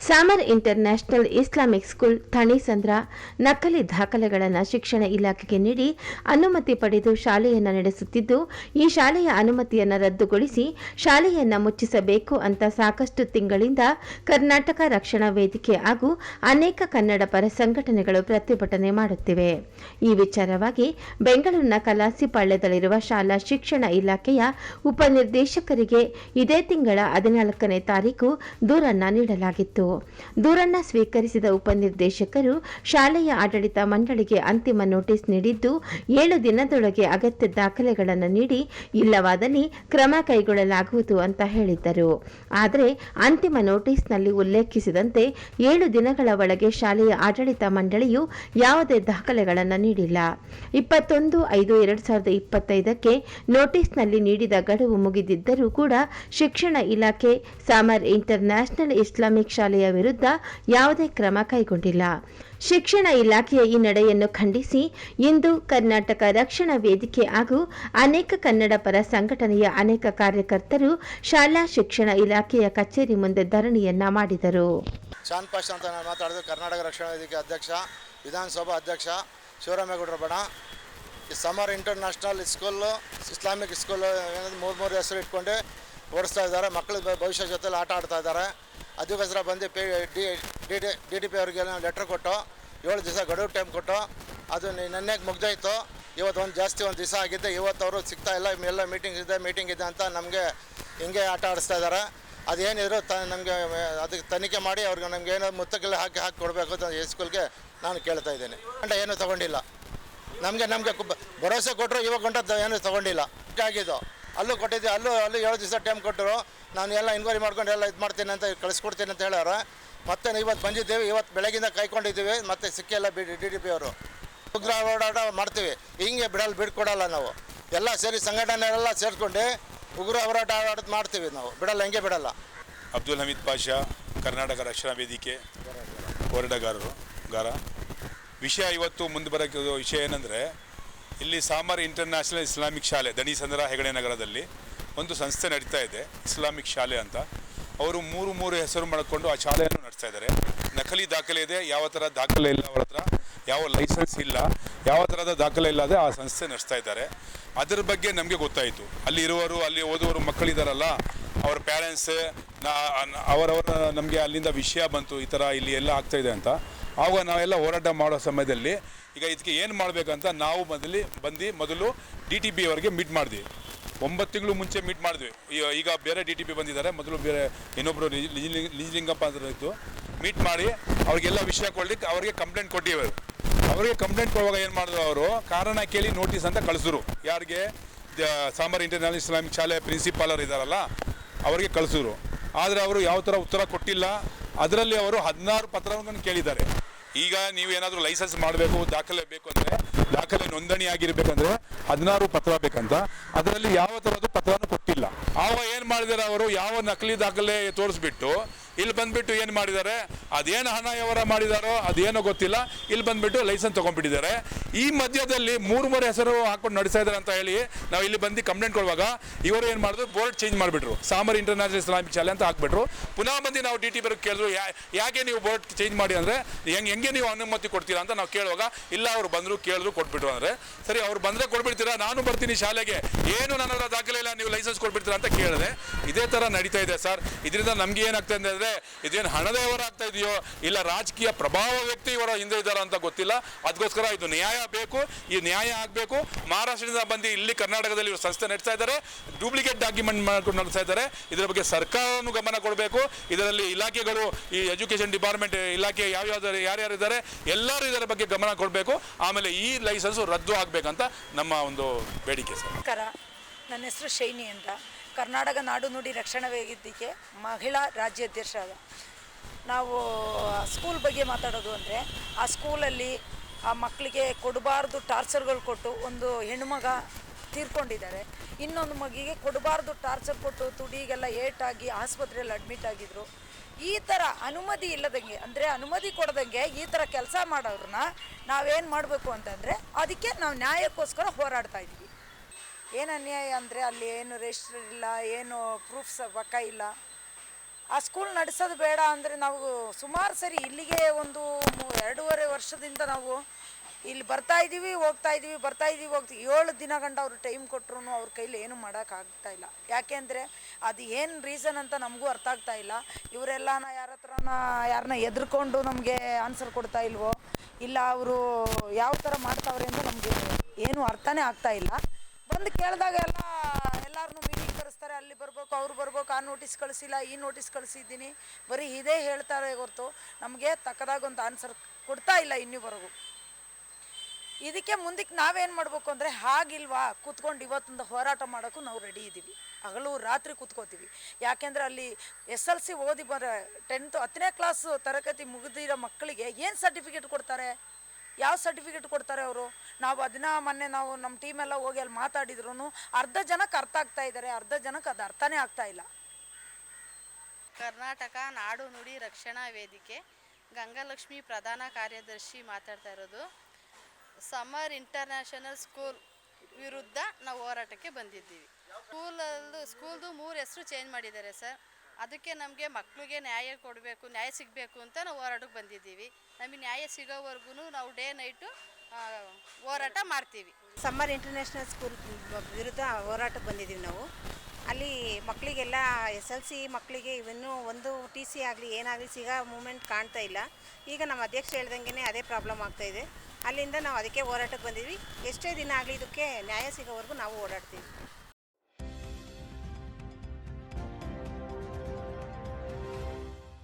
ಸಾಮರ್ international Islamic school Thanisandra ನಕಲಿ ದಾಖಲೆಗಳನ್ನು ಶಿಕ್ಷಣ ಇಲಾಖೆಗೆ ನೀಡಿ ಅನುಮತಿ ಪಡೆದು ಶಾಲೆಯನ್ನು ನಡೆಸುತ್ತಿದ್ದು, ಈ ಶಾಲೆಯ ಅನುಮತಿಯನ್ನು ರದ್ದುಗೊಳಿಸಿ ಶಾಲೆಯನ್ನು ಮುಚ್ಚಿಸಬೇಕು ಅಂತ ಸಾಕಷ್ಟು ತಿಂಗಳಿಂದ ಕರ್ನಾಟಕ ರಕ್ಷಣಾ ವೇದಿಕೆ ಹಾಗೂ ಅನೇಕ ಕನ್ನಡ ಪರ ಸಂಘಟನೆಗಳು ಪ್ರತಿಭಟನೆ ಮಾಡುತ್ತಿವೆ. ಈ ವಿಚಾರವಾಗಿ ಬೆಂಗಳೂರಿನ ಕಲಾಸಿಪಾಳ್ಯದಲ್ಲಿರುವ ಶಾಲಾ ಶಿಕ್ಷಣ ಇಲಾಖೆಯ ಉಪನಿರ್ದೇಶಕರಿಗೆ ಇದೇ ತಿಂಗಳ 14ನೇ ತಾರೀಕು ದೂರನ್ನ ನೀಡಲಾಗಿತ್ತು. ದೂರನ್ನ ಸ್ವೀಕರಿಸಿದ ಉಪನಿರ್ದೇಶಕರು ಶಾಲೆಯ ಆಡಳಿತ ಮಂಡಳಿಗೆ ಅಂತಿಮ ನೋಟಿಸ್ ನೀಡಿದ್ದು, 7 ದಿನದೊಳಗೆ ಅಗತ್ಯ ದಾಖಲೆಗಳನ್ನು ನೀಡಿ, ಇಲ್ಲವಾದಲ್ಲಿ ಕ್ರಮ ಕೈಗೊಳ್ಳಲಾಗುವುದು ಅಂತ ಹೇಳಿದ್ದರು. ಆದರೆ ಅಂತಿಮ ನೋಟಿಸ್ನಲ್ಲಿ ಉಲ್ಲೇಖಿಸಿದಂತೆ 7 ದಿನಗಳ ಒಳಗೆ ಶಾಲೆಯ ಆಡಳಿತ ಮಂಡಳಿಯು ಯಾವುದೇ ದಾಖಲೆಗಳನ್ನು ನೀಡಿಲ್ಲ. 21/5/2025ಕ್ಕೆ ನೋಟಿಸ್ನಲ್ಲಿ ನೀಡಿದ ಗಡುವು ಮುಗಿದಿದ್ದರೂ ಕೂಡ ಶಿಕ್ಷಣ ಇಲಾಖೆ ಸಾಮರ್ ಇಂಟರ್ನ್ಯಾಷನಲ್ ಇಸ್ಲಾಮಿಕ್ ಶಾಲೆಯ ವಿರುದ್ಧ ಯಾವುದೇ ಕ್ರಮ ಕೈಗೊಂಡಿಲ್ಲ. ಶಿಕ್ಷಣ ಇಲಾಖೆಯ ಈ ನಡೆಯನ್ನು ಖಂಡಿಸಿ ಇಂದು ಕರ್ನಾಟಕ ರಕ್ಷಣಾ ವೇದಿಕೆ ಹಾಗೂ ಅನೇಕ ಕನ್ನಡ ಪರ ಸಂಘಟನೆಯ ಅನೇಕ ಕಾರ್ಯಕರ್ತರು ಶಾಲಾ ಶಿಕ್ಷಣ ಇಲಾಖೆಯ ಕಚೇರಿ ಮುಂದೆ ಧರಣಿಯನ್ನ ಮಾಡಿದರು. ಶಾನ್ ಪಾಷಾ ಅಂತ ನಾನು ಮಾತಾಡಿದ್ರು. ಕರ್ನಾಟಕ ರಕ್ಷಣಾ ವೇದಿಕೆ ಅಧ್ಯಕ್ಷ, ವಿಧಾನಸಭಾ ಅಧ್ಯಕ್ಷ ಶಿವರಾಮೇಗೌಡರ ಬಣ. ಈ ಸಮರ್ ಇಂಟರ್ನ್ಯಾಷನಲ್ ಸ್ಕೂಲು, ಇಸ್ಲಾಮಿಕ್ ಸ್ಕೂಲು ಮೂರು ಹೆಸರು ಇಟ್ಕೊಂಡು ಓಡಿಸ್ತಾ ಇದ್ದಾರೆ. ಮಕ್ಕಳ ಭವಿಷ್ಯ ಜೊತೆಲಿ ಆಟ ಆಡ್ತಾ ಇದ್ದಾರೆ. ಅದಕ್ಕೋಸ್ಕರ ಬಂದು DDP ಅವ್ರಿಗೆ ಲೆಟ್ರ್ ಕೊಟ್ಟು 7 ದಿವಸ ಗಡುವು ಟೈಮ್ ಕೊಟ್ಟು, ಅದು ನೆನ್ನೆಗೆ ಮುಗ್ದೋಯ್ತು. ಇವತ್ತು ಒಂದು ದಿವಸ ಆಗಿದೆ. ಇವತ್ತು ಅವರು ಸಿಗ್ತಾ ಇಲ್ಲ. ಎಲ್ಲ ಮೀಟಿಂಗ್ ಇದೆ ಅಂತ ನಮಗೆ ಹಿಂಗೆ ಆಟ ಆಡಿಸ್ತಾ ಇದ್ದಾರೆ. ಅದೇನಿದ್ರು ನಮಗೆ ಅದಕ್ಕೆ ತನಿಖೆ ಮಾಡಿ ಅವ್ರಿಗೆ ನಮ್ಗೆ ಏನೋ ಮುತ್ತಕ್ಕೆಲ್ಲ ಹಾಕಿ ಕೊಡಬೇಕು ಅಂತ ಸ್ಕೂಲ್ಗೆ ನಾನು ಕೇಳ್ತಾ ಇದ್ದೇನೆ. ಏನೂ ತೊಗೊಂಡಿಲ್ಲ. ನಮಗೆ ಭರವಸೆ ಕೊಟ್ಟರು, ಇವಾಗ ಏನೂ ತೊಗೊಂಡಿಲ್ಲ. ಆಗಿದ್ದು ಅಲ್ಲೂ ಕೊಟ್ಟಿದ್ದೆ. ಅಲ್ಲೂ 7 ದಿವಸ ಟೈಮ್ ಕೊಟ್ಟರು. ನಾನು ಎಲ್ಲ ಇನ್ಕ್ವೈರಿ ಮಾಡ್ಕೊಂಡು ಎಲ್ಲ ಇದು ಮಾಡ್ತೀನಿ ಅಂತ ಕಳಿಸ್ಕೊಡ್ತೀನಿ ಅಂತ ಹೇಳ್ಯಾರ. ಮತ್ತೆ ಇವತ್ತು ಬಂದಿದ್ದೇವೆ. ಇವತ್ತು ಬೆಳಗಿಂದ ಕಾಯ್ಕೊಂಡಿದ್ದೀವಿ. ಮತ್ತೆ ಸಿಕ್ಕಿಲ್ಲ DDP ಅವರು. ಉಗ್ರ ಹೋರಾಟ ಮಾಡ್ತೀವಿ. ಹಿಂಗೆ ಬಿಡ್ಕೊಡಲ್ಲ ನಾವು. ಎಲ್ಲ ಸೇರಿ ಸಂಘಟನೆಲ್ಲ ಸೇರಿಕೊಂಡು ಉಗ್ರ ಹೋರಾಟ ಮಾಡ್ತೀವಿ ನಾವು. ಬಿಡಲ್ಲ, ಹಿಂಗೆ ಬಿಡಲ್ಲ. ಅಬ್ದುಲ್ ಹಮೀದ್ ಪಾಷಾ, ಕರ್ನಾಟಕ ರಕ್ಷಣಾ ವೇದಿಕೆ ಹೋರಾಟಗಾರರು. ವಿಷಯ ಇವತ್ತು ಮುಂದೆ ಬರೋಕ್ಕೆ ವಿಷಯ ಏನಂದರೆ, ಇಲ್ಲಿ ಸಾಮರ್ ಇಂಟರ್ನ್ಯಾಷನಲ್ ಇಸ್ಲಾಮಿಕ್ ಶಾಲೆ ದಣಿಸಂದ್ರ ಹೆಗಡೆ ನಗರದಲ್ಲಿ ಒಂದು ಸಂಸ್ಥೆ ನಡೀತಾ ಇದೆ, ಇಸ್ಲಾಮಿಕ್ ಶಾಲೆ ಅಂತ. ಅವರು ಮೂರು ಹೆಸರು ಮಾಡಿಕೊಂಡು ಆ ಶಾಲೆಯನ್ನು ನಡೆಸ್ತಾ ಇದ್ದಾರೆ. ನಕಲಿ ದಾಖಲೆ ಇದೆ, ಯಾವ ಥರ ದಾಖಲೆ ಇಲ್ಲ ಅವ್ರ ಹತ್ರ, ಯಾವ ಲೈಸೆನ್ಸ್ ಇಲ್ಲ, ಯಾವ ಥರದ ದಾಖಲೆ ಇಲ್ಲದೆ ಆ ಸಂಸ್ಥೆ ನಡೆಸ್ತಾ ಇದ್ದಾರೆ. ಅದರ ಬಗ್ಗೆ ನಮಗೆ ಗೊತ್ತಾಯಿತು. ಅಲ್ಲಿ ಓದುವವರು ಮಕ್ಕಳಿದಾರಲ್ಲ, ಅವ್ರ ಪ್ಯಾರೆಂಟ್ಸ್ ಅವರವರ ನಮಗೆ ಅಲ್ಲಿಂದ ವಿಷಯ ಬಂತು, ಈ ಥರ ಇಲ್ಲಿ ಎಲ್ಲ ಆಗ್ತಾಯಿದೆ ಅಂತ. ಆವಾಗ ನಾವೆಲ್ಲ ಹೋರಾಟ ಮಾಡೋ ಸಮಯದಲ್ಲಿ ಈಗ ಇದಕ್ಕೆ ಏನು ಮಾಡಬೇಕಂತ ನಾವು ಮೊದಲು DTP ಅವರಿಗೆ ಮೀಟ್ ಮಾಡಿದ್ವಿ. 9 ತಿಂಗಳು ಮುಂಚೆ ಮೀಟ್ ಮಾಡಿದ್ವಿ. ಈಗ ಬೇರೆ DTP ಬಂದಿದ್ದಾರೆ. ಮೊದಲು ಬೇರೆ ಇನ್ನೊಬ್ಬರು ನಿಜಲಿಂಗಪ್ಪ ಅಂತ ಇತ್ತು. ಮೀಟ್ ಮಾಡಿ ಅವ್ರಿಗೆಲ್ಲ ವಿಷಯ ಕೊಡ್ಲಿಕ್ಕೆ ಅವ್ರಿಗೆ ಕಂಪ್ಲೇಂಟ್ ಕೊಟ್ಟಿದ್ದಾರೆ. ಅವರಿಗೆ ಕಂಪ್ಲೇಂಟ್ ಕೊಡುವಾಗ ಏನು ಮಾಡಿದ್ರು, ಅವರು ಕಾರಣ ಕೇಳಿ ನೋಟಿಸ್ ಅಂತ ಕಳಿಸಿದ್ರು. ಯಾರಿಗೆ? ಸಾಮರ್ ಇಂಟರ್ನ್ಯಾಷನಲ್ ಇಸ್ಲಾಮಿಕ್ ಶಾಲೆ ಪ್ರಿನ್ಸಿಪಾಲರ್ ಇದ್ದಾರಲ್ಲ, ಅವರಿಗೆ ಕಳಿಸಿದ್ರು. ಆದರೆ ಅವರು ಯಾವ ಥರ ಉತ್ತರ ಕೊಟ್ಟಿಲ್ಲ. ಅದರಲ್ಲಿ ಅವರು 16 ಪತ್ರವನ್ನು ಕೇಳಿದ್ದಾರೆ. ಈಗ ನೀವು ಏನಾದರೂ ಲೈಸೆನ್ಸ್ ಮಾಡಬೇಕು, ದಾಖಲೆ ಬೇಕು ಅಂದರೆ, ದಾಖಲೆ ನೋಂದಣಿ ಆಗಿರಬೇಕಂದ್ರೆ 16 ಪತ್ರ ಬೇಕಂತ. ಅದರಲ್ಲಿ ಯಾವ ಥರದ್ದು ಪತ್ರನೂ ಕೊಟ್ಟಿಲ್ಲ. ಆವಾಗ ಏನು ಮಾಡಿದ್ದಾರೆ ಅವರು, ಯಾವ ನಕಲಿ ದಾಖಲೆ ತೋರಿಸ್ಬಿಟ್ಟು ಇಲ್ಲಿ ಬಂದುಬಿಟ್ಟು ಏನು ಮಾಡಿದ್ದಾರೆ, ಅದೇನು ಹಣ ವ್ಯವಹಾರ ಮಾಡಿದಾರೋ ಅದೇನೋ ಗೊತ್ತಿಲ್ಲ, ಇಲ್ಲಿ ಬಂದುಬಿಟ್ಟು ಲೈಸೆನ್ಸ್ ತೊಗೊಂಡ್ಬಿಟ್ಟಿದ್ದಾರೆ. ಈ ಮಧ್ಯದಲ್ಲಿ ಮೂರು ಹೆಸರು ಹಾಕೊಂಡು ನಡೆಸ್ತಾ ಇದ್ದಾರೆ ಅಂತ ಹೇಳಿ ನಾವು ಇಲ್ಲಿ ಬಂದು ಕಂಪ್ಲೇಂಟ್ ಕೊಡುವಾಗ ಇವರು ಏನು ಮಾಡಿದ್ರು, ಬೋರ್ಡ್ ಚೇಂಜ್ ಮಾಡಿಬಿಟ್ರು. ಸಾಮರ್ ಇಂಟರ್ನ್ಯಾಷನಲ್ ಇಸ್ಲಾಮಿಕ್ ಶಾಲೆ ಅಂತ ಹಾಕ್ಬಿಟ್ರು. ಪುನಃ ಬಂದು ನಾವು DTP ಕೇಳಿದ್ರು, ಯಾಕೆ ನೀವು ಬೋರ್ಡ್ ಚೇಂಜ್ ಮಾಡಿ ಅಂದರೆ, ಹೆಂಗೆ ನೀವು ಅನುಮತಿ ಕೊಡ್ತೀರಾ ಅಂತ ನಾವು ಕೇಳುವಾಗ, ಇಲ್ಲ ಅವರು ಬಂದರು ಕೇಳಿದ್ರು ಕೊಟ್ಬಿಟ್ರು ಅಂದರೆ, ಸರಿ ಅವ್ರು ಬಂದರೆ ಕೊಟ್ಬಿಡ್ತೀರಾ, ನಾನು ಬರ್ತೀನಿ ಶಾಲೆಗೆ, ಏನು ನನ್ನ ಹತ್ರ ದಾಖಲೆ ಇಲ್ಲ, ನೀವು ಲೈಸೆನ್ಸ್ ಕೊಟ್ಬಿಡ್ತೀರಾ ಅಂತ ಕೇಳಿದೆ. ಇದೇ ಥರ ನಡೀತಾ ಇದೆ ಸರ್. ಇದರಿಂದ ನಮ್ಗೆ ಏನಾಗ್ತಾ ಇದೆ ಅಂದರೆ, ಇದೇನು ಹಣದ ವ್ಯವಹಾರ ಆಗ್ತಾ ಇದೆಯೋ ಇಲ್ಲ ರಾಜಕೀಯ ಪ್ರಭಾವ ವ್ಯಕ್ತಿ ಇವರ ಹಿಂದೆ ಇದ್ದಾರ ಅಂತ ಗೊತ್ತಿಲ್ಲ. ಅದಕ್ಕೋಸ್ಕರ ಇದು ನ್ಯಾಯ ಬೇಕು. ಈ ನ್ಯಾಯ ಆಗಬೇಕು. ಮಹಾರಾಷ್ಟ್ರದಿಂದ ಬಂದು ಇಲ್ಲಿ ಕರ್ನಾಟಕದಲ್ಲಿ ಇವರು ಸಂಸ್ಥೆ ನಡೆಸ್ತಾ ಇದ್ದಾರೆ, ಡೂಪ್ಲಿಕೇಟ್ ಡಾಕ್ಯುಮೆಂಟ್ ಮಾಡ್ಕೊಂಡು ನಡೆಸ್ತಾ ಇದ್ದಾರೆ. ಇದರ ಬಗ್ಗೆ ಸರ್ಕಾರನೂ ಗಮನ ಕೊಡಬೇಕು. ಇದರಲ್ಲಿ ಇಲಾಖೆಗಳು, ಈ ಎಜುಕೇಷನ್ ಡಿಪಾರ್ಟ್ಮೆಂಟ್ ಇಲಾಖೆ ಯಾರ್ಯಾರಿದ್ದಾರೆ ಎಲ್ಲರೂ ಇದರ ಬಗ್ಗೆ ಗಮನ ಕೊಡಬೇಕು. ಆಮೇಲೆ ಈ ಲೈಸೆನ್ಸು ರದ್ದು ಆಗಬೇಕಂತ ನಮ್ಮ ಒಂದು ಬೇಡಿಕೆ ಸರ್. ನನ್ನ ಹೆಸರು ಶೈನಿ ಅಂತ, ಕರ್ನಾಟಕ ನಾಡು ನುಡಿ ರಕ್ಷಣಾ ವೇದಿಕೆ ಮಹಿಳಾ ರಾಜ್ಯಾಧ್ಯಕ್ಷರಾದ. ನಾವು ಸ್ಕೂಲ್ ಬಗ್ಗೆ ಮಾತಾಡೋದು ಅಂದರೆ, ಆ ಸ್ಕೂಲಲ್ಲಿ ಆ ಮಕ್ಕಳಿಗೆ ಕೊಡಬಾರ್ದು ಟಾರ್ಚರ್ಗಳು ಕೊಟ್ಟು ಒಂದು ಹೆಣ್ಣುಮಗ ತೀರ್ಕೊಂಡಿದ್ದಾರೆ. ಇನ್ನೊಂದು ಮಗಿಗೆ ಕೊಡಬಾರ್ದು ಟಾರ್ಚರ್ ಕೊಟ್ಟು ತುಡಿಗೆಲ್ಲ ಏಟಾಗಿ ಆಸ್ಪತ್ರೆಯಲ್ಲಿ ಅಡ್ಮಿಟ್ ಆಗಿದ್ರು. ಈ ಥರ ಅನುಮತಿ ಇಲ್ಲದಂಗೆ, ಅಂದರೆ ಅನುಮತಿ ಕೊಡದಂಗೆ ಈ ಥರ ಕೆಲಸ ಮಾಡೋರನ್ನ ನಾವೇನು ಮಾಡಬೇಕು ಅಂತಂದರೆ, ಅದಕ್ಕೆ ನಾವು ನ್ಯಾಯಕ್ಕೋಸ್ಕರ ಹೋರಾಡ್ತಾ ಇದ್ದೀವಿ. ಏನು ಅನ್ಯಾಯ ಅಂದರೆ, ಅಲ್ಲಿ ಏನು ರಿಜಿಸ್ಟರ್ ಇಲ್ಲ, ಏನು ಪ್ರೂಫ್ಸ್ ಪಕ್ಕ ಇಲ್ಲ. ಆ ಸ್ಕೂಲ್ ನಡೆಸೋದು ಬೇಡ ಅಂದರೆ ನಾವು ಸುಮಾರು ಸರಿ ಇಲ್ಲಿಗೆ ಒಂದು 2.5 ವರ್ಷದಿಂದ ನಾವು ಇಲ್ಲಿ ಬರ್ತಾ ಇದ್ದೀವಿ ಹೋಗ್ತಾ ಇದ್ದೀವಿ, ಬರ್ತಾ ಇದ್ದೀವಿ ಹೋಗ್ತೀವಿ. 7 ದಿನ ಗಂಟ ಅವರು ಟೈಮ್ ಕೊಟ್ಟರು ಅವ್ರ ಕೈಲಿ ಏನು ಮಾಡೋಕ್ಕಾಗ್ತಾ ಇಲ್ಲ. ಯಾಕೆಂದರೆ ಅದು ಏನು ರೀಸನ್ ಅಂತ ನಮಗೂ ಅರ್ಥ ಆಗ್ತಾ ಇಲ್ಲ. ಇವರೆಲ್ಲನ ಯಾರನ್ನ ಎದ್ರುಕೊಂಡು ನಮಗೆ ಆನ್ಸರ್ ಕೊಡ್ತಾ ಇಲ್ವೋ, ಇಲ್ಲ ಅವರು ಯಾವ ಥರ ಮಾಡ್ತಾವ್ರೆ ಅಂತ ನಮಗೆ ಏನು ಅರ್ಥನೇ ಆಗ್ತಾ ಇಲ್ಲ. ಬಂದು ಕೇಳಿದಾಗ ಎಲ್ಲರನ್ನೂ ಮೀಟಿಂಗ್ ಕರೆಸ್ತಾರೆ, ಅಲ್ಲಿ ಬರ್ಬೇಕು, ಅವ್ರು ಬರ್ಬೇಕು, ಆ ನೋಟಿಸ್ ಕಳಿಸಿಲ್ಲ, ಈ ನೋಟಿಸ್ ಕಳಿಸಿದ್ದೀನಿ, ಬರೀ ಇದೇ ಹೇಳ್ತಾರೆ ಹೊರತು ನಮಗೆ ತಕ್ಕದಾಗ ಒಂದು ಆನ್ಸರ್ ಕೊಡ್ತಾ ಇಲ್ಲ ಇನ್ನೂವರೆಗೂ. ಇದಕ್ಕೆ ಮುಂದಕ್ಕೆ ನಾವೇನು ಮಾಡಬೇಕು ಅಂದರೆ, ಹಾಗಿಲ್ವಾ ಕೂತ್ಕೊಂಡು ಇವತ್ತೊಂದು ಹೋರಾಟ ಮಾಡೋಕ್ಕೂ ನಾವು ರೆಡಿ ಇದ್ದೀವಿ. ಹಗಲು ರಾತ್ರಿ ಕೂತ್ಕೋತೀವಿ. ಯಾಕೆಂದರೆ ಅಲ್ಲಿ SLC ಓದಿ 10th 10ನೇ ಕ್ಲಾಸು ತರಗತಿ ಮುಗಿದಿರೋ ಮಕ್ಕಳಿಗೆ ಏನು ಸರ್ಟಿಫಿಕೇಟ್ ಕೊಡ್ತಾರೆ? ಯಾವ ಸರ್ಟಿಫಿಕೇಟ್ ಕೊಡ್ತಾರೆ ಅವರು? ನಾವು ಅದನ್ನ ಮೊನ್ನೆ ನಾವು ನಮ್ಮ ಟೀಮೆಲ್ಲ ಹೋಗಿ ಅಲ್ಲಿ ಮಾತಾಡಿದ್ರು ಅರ್ಧ ಜನಕ್ಕೆ ಅರ್ಥ ಆಗ್ತಾ ಇದ್ದಾರೆ, ಅರ್ಧ ಜನಕ್ಕೆ ಅದು ಅರ್ಥನೇ ಆಗ್ತಾ ಇಲ್ಲ. ಕರ್ನಾಟಕ ನಾಡು ನುಡಿ ರಕ್ಷಣಾ ವೇದಿಕೆ ಗಂಗಾಲಕ್ಷ್ಮಿ ಪ್ರಧಾನ ಕಾರ್ಯದರ್ಶಿ ಮಾತಾಡ್ತಾ ಇರೋದು. ಸಮರ್ ಇಂಟರ್ನ್ಯಾಷನಲ್ ಸ್ಕೂಲ್ ವಿರುದ್ಧ ನಾವು ಹೋರಾಟಕ್ಕೆ ಬಂದಿದ್ದೀವಿ. ಸ್ಕೂಲ್ದು 3 ಹೆಸರು ಚೇಂಜ್ ಮಾಡಿದ್ದಾರೆ ಸರ್. ಅದಕ್ಕೆ ನಮಗೆ ಮಕ್ಕಳಿಗೆ ನ್ಯಾಯ ಕೊಡಬೇಕು, ನ್ಯಾಯ ಸಿಗಬೇಕು ಅಂತ ನಾವು ಹೋರಾಟಕ್ಕೆ ಬಂದಿದ್ದೀವಿ. ನಮಗೆ ನ್ಯಾಯ ಸಿಗೋವರೆಗೂ ನಾವು ಡೇ ನೈಟು ಹೋರಾಟ ಮಾಡ್ತೀವಿ. ಸಮ್ಮರ್ ಇಂಟರ್ನ್ಯಾಷನಲ್ ಸ್ಕೂಲ್ ವಿರುದ್ಧ ಹೋರಾಟಕ್ಕೆ ಬಂದಿದ್ದೀವಿ ನಾವು. ಅಲ್ಲಿ ಮಕ್ಕಳಿಗೆಲ್ಲ SLC ಮಕ್ಕಳಿಗೆ ಇನ್ನೂ ಒಂದು TC ಆಗಲಿ ಏನಾಗಲಿ ಸಿಗೋ ಮೂಮೆಂಟ್ ಕಾಣ್ತಾ ಇಲ್ಲ. ಈಗ ನಮ್ಮ ಅಧ್ಯಕ್ಷ ಹೇಳ್ದಂಗೆ ಅದೇ ಪ್ರಾಬ್ಲಮ್ ಆಗ್ತಾಯಿದೆ. ಅಲ್ಲಿಂದ ನಾವು ಅದಕ್ಕೆ ಹೋರಾಟಕ್ಕೆ ಬಂದಿದ್ವಿ. ಎಷ್ಟೇ ದಿನ ಆಗಲಿ ಇದಕ್ಕೆ ನ್ಯಾಯ ಸಿಗೋವರೆಗೂ ನಾವು ಓಡಾಡ್ತೀವಿ.